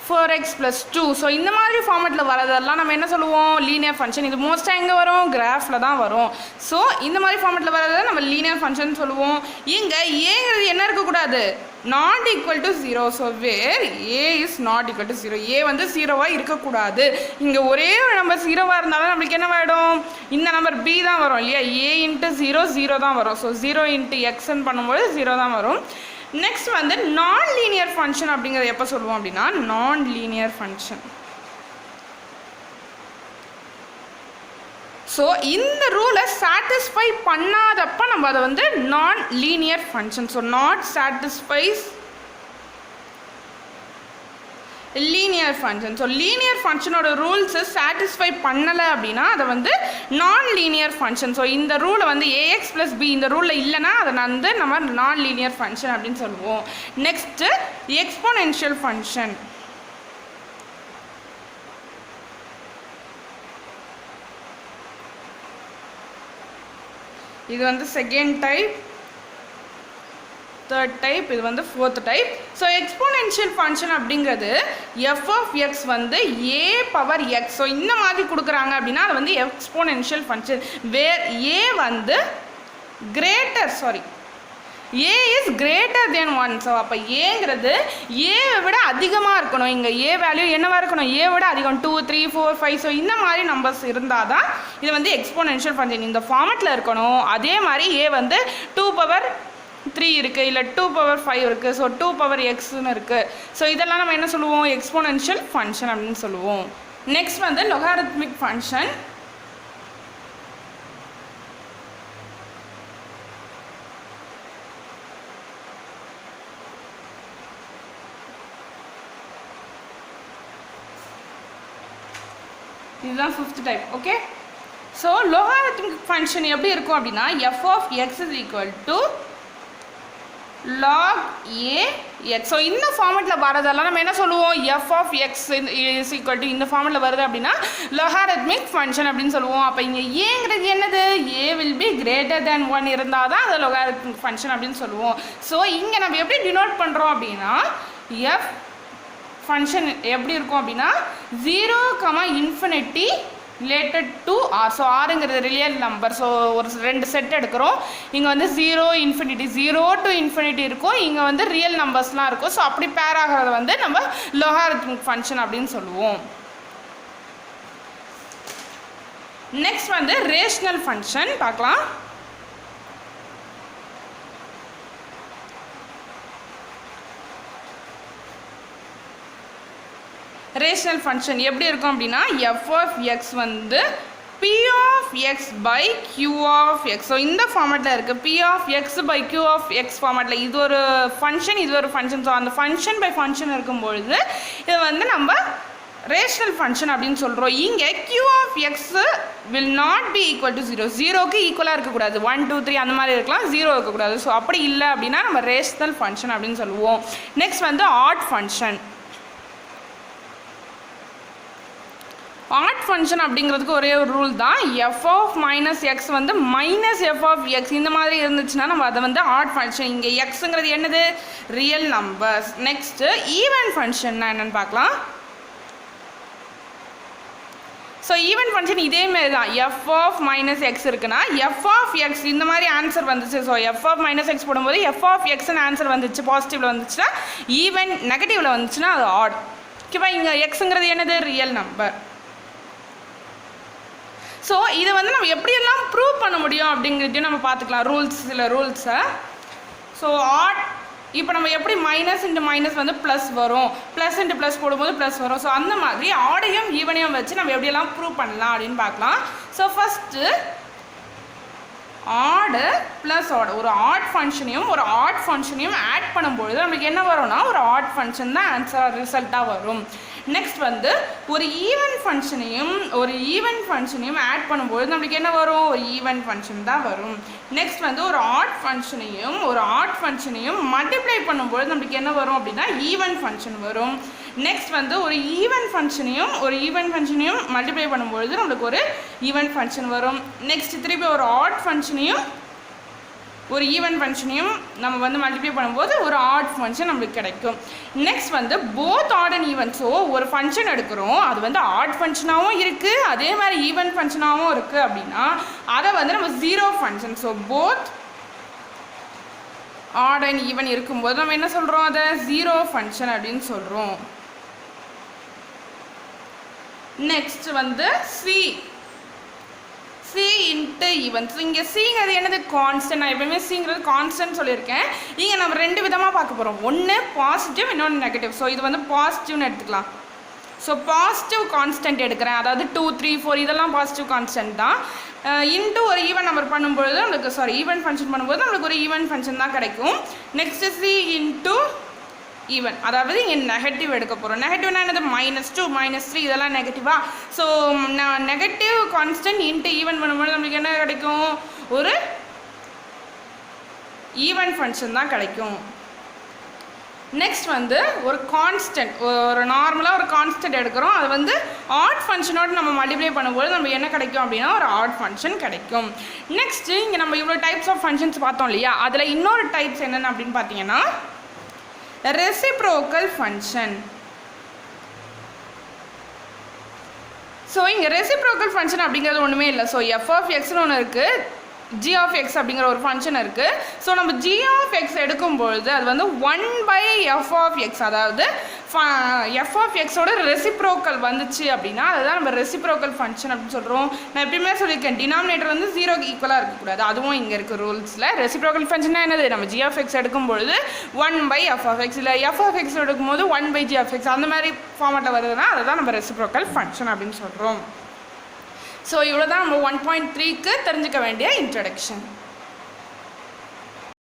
4x plus 2. So இந்த மாதிரி ஃபார்மேட்டில் வரதெல்லாம் நம்ம என்ன சொல்லுவோம், லீனியர் ஃபங்க்ஷன். இது மோஸ்ட்டாக எங்கே வரும், கிராஃபில் தான் வரும். ஸோ இந்த மாதிரி ஃபார்மேட்டில் வரதை நம்ம லீனியர் ஃபங்க்ஷன் சொல்லுவோம். இங்கே ஏங்கிறது என்ன இருக்கக்கூடாது, not equal to 0. So where A is not equal to 0. A வந்து 0வாக இருக்கக்கூடாது. இங்கே ஒரே ஒரு நம்பர் 0வாக இருந்தாலும் நம்மளுக்கு என்ன ஆகிடும், இந்த நம்பர் b தான் வரும் இல்லையா. a இன்ட்டு 0 தான் வரும். ஸோ 0 இன்ட்டு எக்ஸ்ன்னு பண்ணும்போது 0 தான் வரும். நெக்ஸ்ட் வந்து நான் லீனியர் ஃபங்க்ஷன் அப்படிங்கிறது எப்போ சொல்லுவோம் அப்படின்னா, நான் லீனியர் ஃபங்க்ஷன். ஸோ இந்த ரூலை சாட்டிஸ்ஃபை பண்ணாதப்ப நம்ம அதை வந்து non linear function. So not satisfies linear function. So linear ஃபங்க்ஷனோட ரூல்ஸை சாட்டிஸ்ஃபை பண்ணலை அப்படின்னா அதை வந்து நான் லீனியர் ஃபங்க்ஷன். ஸோ இந்த ரூலை வந்து ஏஎக்ஸ் ப்ளஸ் பி இந்த ரூலில் இல்லைன்னா அதை வந்து நம்ம நான் லீனியர் ஃபங்க்ஷன் அப்படின்னு சொல்லுவோம். Next exponential function. இது வந்து செகண்ட் டைப், தேர்ட் டைப், இது வந்து fourth type. So exponential function அப்படிங்கிறது எஃப் ஆஃப் எக்ஸ் வந்து ஏ பவர் எக்ஸ். ஸோ இந்த மாதிரி கொடுக்குறாங்க அப்படின்னா அது வந்து எக்ஸ்போனென்ஷியல் ஃபங்க்ஷன். வேர் ஏ வந்து ஏ இஸ் கிரேட்டர் தென் 1. ஸோ அப்போ ஏங்கிறது ஏவை விட அதிகமாக இருக்கணும். இங்கே ஏ வேல்யூ என்னவாக இருக்கணும், ஏ விட அதிகம், 2 3 4 5. ஸோ இந்த மாதிரி நம்பர்ஸ் இருந்தால் தான் இது வந்து எக்ஸ்போனென்ஷியல் ஃபங்க்ஷன் இந்த ஃபார்மேட்டில் இருக்கணும். அதே மாதிரி ஏ வந்து 2 பவர் 3 இருக்குது, இல்லை 2 பவர் 5 இருக்குது, ஸோ 2 பவர் எக்ஸ்ன்னு இருக்குது. ஸோ இதெல்லாம் நம்ம என்ன சொல்லுவோம், எக்ஸ்போனென்ஷியல் ஃபங்க்ஷன் அப்படின்னு சொல்லுவோம். நெக்ஸ்ட் வந்து லொகாரித்மிக் ஃபங்க்ஷன். இதுதான் fifth type. Okay, so logarithmic function எப்படி இருக்கும் அப்படின்னா F of X is equal to log a x. So இந்த ஃபார்மெட்டில் வரதெல்லாம் நம்ம என்ன சொல்லுவோம், F of X is equal to இந்த ஃபார்மெட்டில் வருது அப்படின்னா லோகாரித்மிக் ஃபங்க்ஷன் அப்படின்னு சொல்லுவோம். அப்போ இங்கே ஏங்கிறது என்னது, ஏ வில் பி கிரேட்டர் தேன் 1 இருந்தால் தான் அது லோகாரித்மிக் ஃபங்க்ஷன் அப்படின்னு சொல்லுவோம். ஸோ இங்கே நம்ம எப்படி டினோட் பண்ணுறோம் அப்படின்னா எஃப் ஃபங்க்ஷன் எப்படி இருக்கும் அப்படின்னா 0, infinity related to R. So ஆருங்கிறது ரியல் நம்பர். ஸோ ஒரு 2 செட் எடுக்கிறோம். இங்கே வந்து 0 இன்ஃபினிட்டி 0 to இன்ஃபினிட்டி இருக்கும், இங்கே வந்து ரியல் நம்பர்ஸ்லாம் இருக்கும். ஸோ அப்படி பேர் ஆகிறத வந்து நம்ம லோகாரித்மிக் ஃபங்க்ஷன் அப்படின்னு சொல்லுவோம். நெக்ஸ்ட் வந்து ரேஷனல் ஃபங்க்ஷன் பார்க்கலாம். ரேஷனல் ஃபங்க்ஷன் எப்படி இருக்கும் அப்படின்னா எஃப் ஆஃப் எக்ஸ் வந்து P of X by Q of X. So இந்த ஃபார்மேட்டில் இருக்குது, P of X by Q of X ஃபார்மேட்டில். இது ஒரு ஃபங்க்ஷன், இது ஒரு ஃபங்க்ஷன். ஸோ அந்த ஃபங்க்ஷன் பை ஃபங்க்ஷன் இருக்கும்பொழுது இது வந்து நம்ம ரேஷனல் ஃபங்க்ஷன் அப்படின்னு சொல்கிறோம். இங்கே Q of X will not be equal to 0. 0க்கு ஈக்குவலாக இருக்கக்கூடாது, 1 2 3 அந்த மாதிரி இருக்கலாம், 0 இருக்கக்கூடாது. ஸோ அப்படி இல்லை அப்படின்னா நம்ம ரேஷனல் ஃபங்க்ஷன் அப்படின்னு சொல்லுவோம். நெக்ஸ்ட் வந்து ஆட் ஃபங்க்ஷன். ஆட் ஃபங்க்ஷன் அப்படிங்கிறதுக்கு ஒரே ஒரு ரூல் தான், எஃப் ஆஃப் மைனஸ் எக்ஸ் வந்து மைனஸ் எஃப் ஆஃப் எக்ஸ் இந்த மாதிரி இருந்துச்சுன்னா நம்ம அதை வந்து ஆட் ஃபங்க்ஷன். இங்கே எக்ஸுங்கிறது என்னது, ரியல் நம்பர்ஸ். நெக்ஸ்ட்டு ஈவன் ஃபங்க்ஷன்னா என்னென்னு பார்க்கலாம். ஸோ ஈவன் ஃபங்க்ஷன் இதேமாரி தான், எஃப் ஆஃப் மைனஸ் எக்ஸ் இருக்குன்னா எஃப் ஆஃப் எக்ஸ் இந்த மாதிரி ஆன்சர் வந்துச்சு. So F of minus X போடும்போது எஃப் ஆஃப் எக்ஸ்னு ஆன்சர் வந்துச்சு, பாசிட்டிவில் வந்துச்சுன்னா ஈவன், நெகட்டிவில் வந்துச்சுன்னா அது ஆட். ஓகேவா, இங்கே எக்ஸுங்கிறது என்னது, ரியல் நம்பர். ஸோ இதை வந்து நம்ம எப்படியெல்லாம் ப்ரூவ் பண்ண முடியும் அப்படிங்கிறதையும் நம்ம பார்த்துக்கலாம், ரூல்ஸ், சில ரூல்ஸை. ஸோ ஆட் இப்போ நம்ம எப்படி மைனஸ் இன்ட்டு மைனஸ் வந்து ப்ளஸ் வரும், ப்ளஸ் இன்ட்டு ப்ளஸ் போடும்போது ப்ளஸ் வரும். ஸோ அந்த மாதிரி ஆடையும் ஈவனையும் வச்சு நம்ம எப்படியெல்லாம் ப்ரூவ் பண்ணலாம் அப்படின்னு பார்க்கலாம். ஸோ ஃபஸ்ட்டு ஆடு ப்ளஸ் ஆட், ஒரு ஆட் ஃபங்க்ஷனையும் ஒரு ஆட் ஃபங்க்ஷனையும் ஆட் பண்ணும்பொழுது நம்மளுக்கு என்ன வரும்னா ஒரு ஆட் ஃபங்க்ஷன் தான் ஆன்சராக ரிசல்ட்டாக வரும். நெக்ஸ்ட் வந்து ஒரு ஈவன் ஃபங்க்ஷனையும் ஆட் பண்ணும்போது நம்மளுக்கு என்ன வரும், ஒரு ஈவன் ஃபங்க்ஷன் தான் வரும். நெக்ஸ்ட் வந்து ஒரு ஆட் ஃபங்க்ஷனையும் மல்டிப்ளை பண்ணும்போது நம்மளுக்கு என்ன வரும் அப்படின்னா ஈவன் ஃபங்க்ஷன் வரும். நெக்ஸ்ட் வந்து ஒரு ஈவன் ஃபங்க்ஷனையும் மல்டிப்ளை பண்ணும்பொழுது நம்மளுக்கு ஒரு ஈவன் ஃபங்க்ஷன் வரும். நெக்ஸ்ட் திருப்பி ஒரு ஆட் ஃபங்க்ஷனையும் ஒரு ஈவன் ஃபங்க்ஷனையும் நம்ம வந்து மல்டிப்ளை பண்ணும்போது ஒரு ஆட் ஃபங்க்ஷன் நம்மளுக்கு கிடைக்கும். நெக்ஸ்ட் வந்து both odd and even. So ஒரு ஃபங்க்ஷன் எடுக்கிறோம், அது வந்து ஆட் ஃபங்க்ஷனாகவும் இருக்குது, அதே மாதிரி ஈவன் ஃபங்க்ஷனாகவும் இருக்குது அப்படின்னா அதை வந்து நம்ம zero function. So both odd and even இருக்கும்போது நம்ம என்ன சொல்கிறோம், அதை ஜீரோ ஃபங்க்ஷன் அப்படின்னு சொல்கிறோம். நெக்ஸ்ட் வந்து சி இன்ட்டு ஈவன். ஸோ இங்கே சிங்கிறது என்னது, கான்ஸ்டன்ட். நான் எப்பவுமே சிங்கிறது கான்ஸ்டன்ட் சொல்லியிருக்கேன். இங்கே நம்ம 2 விதமாக பார்க்க போகிறோம், ஒன்று பாசிட்டிவ், இன்னொன்று நெகட்டிவ். ஸோ இது வந்து பாசிட்டிவ்னு எடுத்துக்கலாம். ஸோ பாசிட்டிவ் கான்ஸ்டன்ட் எடுக்கிறேன், அதாவது 2 3 4 இதெல்லாம் பாசிட்டிவ் கான்ஸ்டன்ட் தான். இன்ட்டு ஒரு ஈவன் நம்பர் பண்ணும்பொழுது நம்மளுக்கு ஈவன் ஃபங்க்ஷன் பண்ணும்போது நம்மளுக்கு ஒரு ஈவன் ஃபங்க்ஷன் தான் கிடைக்கும். நெக்ஸ்ட்டு சி இன்ட்டு ஈவன், அதாவது இங்கே நெகட்டிவ் எடுக்க போகிறோம். நெகட்டிவ்னா என்னது, -2 -3 இதெல்லாம் நெகட்டிவா. ஸோ நான் நெகட்டிவ் கான்ஸ்டன்ட் இன்ட்டு ஈவன் பண்ணும்போது நம்மளுக்கு என்ன கிடைக்கும், ஒரு ஈவன் ஃபங்க்ஷன் தான் கிடைக்கும். நெக்ஸ்ட் வந்து ஒரு கான்ஸ்டன்ட், ஒரு நார்மலாக ஒரு கான்ஸ்டன்ட் எடுக்கிறோம், அது வந்து ஆட் ஃபங்க்ஷனோடு நம்ம மல்டிப்ளை பண்ணும்போது நம்ம என்ன கிடைக்கும் அப்படின்னா ஒரு ஆட் ஃபங்க்ஷன் கிடைக்கும். நெக்ஸ்ட்டு இங்கே நம்ம இவ்வளோ டைப்ஸ் ஆஃப் ஃபங்க்ஷன்ஸ் பார்த்தோம் இல்லையா, அதில் இன்னொரு டைப்ஸ் என்னென்ன அப்படின்னு பார்த்தீங்கன்னா ரெசிப்ரோக்கல் ஃபங்க்ஷன். ஸோ இங்கே ரெசிப்ரோக்கல் ஃபங்க்ஷன் அப்படிங்கிறது ஒன்றுமே இல்லை. ஸோ எஃப் ஆஃப் எக்ஸ்னு ஒன்று இருக்குது, g of x அப்படிங்கிற ஒரு ஃபங்க்ஷன் இருக்குது. ஸோ நம்ம g of x எடுக்கும்பொழுது அது வந்து 1/f of x, அதாவது f of xோட ரெசிப்ரோக்கல் வந்துச்சு அப்படின்னா அதுதான் நம்ம ரெசிப்ரோக்கல் ஃபங்க்ஷன் அப்படின்னு சொல்கிறோம். நான் எப்பயுமே சொல்லியிருக்கேன், டினாமினேட்டர் வந்து 0க்கு ஈக்குவலாக இருக்கக்கூடாது, அதுவும் இங்கே இருக்குது ரூல்ஸில். ரெசிப்ரோக்கல் ஃபங்க்ஷன்னா என்னது, நம்ம g of x எடுக்கும்பொழுது 1/f of x, இல்லை f of x எடுக்கும்போது 1/g of x அந்த மாதிரி ஃபார்மேட்டில் வருதுன்னா அதுதான் நம்ம ரெசிப்ரோக்கல் ஃபங்க்ஷன் அப்படின்னு சொல்கிறோம். ஸோ இவ்வளோ தான் நம்ம 1.3க்கு தெரிஞ்சுக்க வேண்டிய இன்ட்ரடக்ஷன்.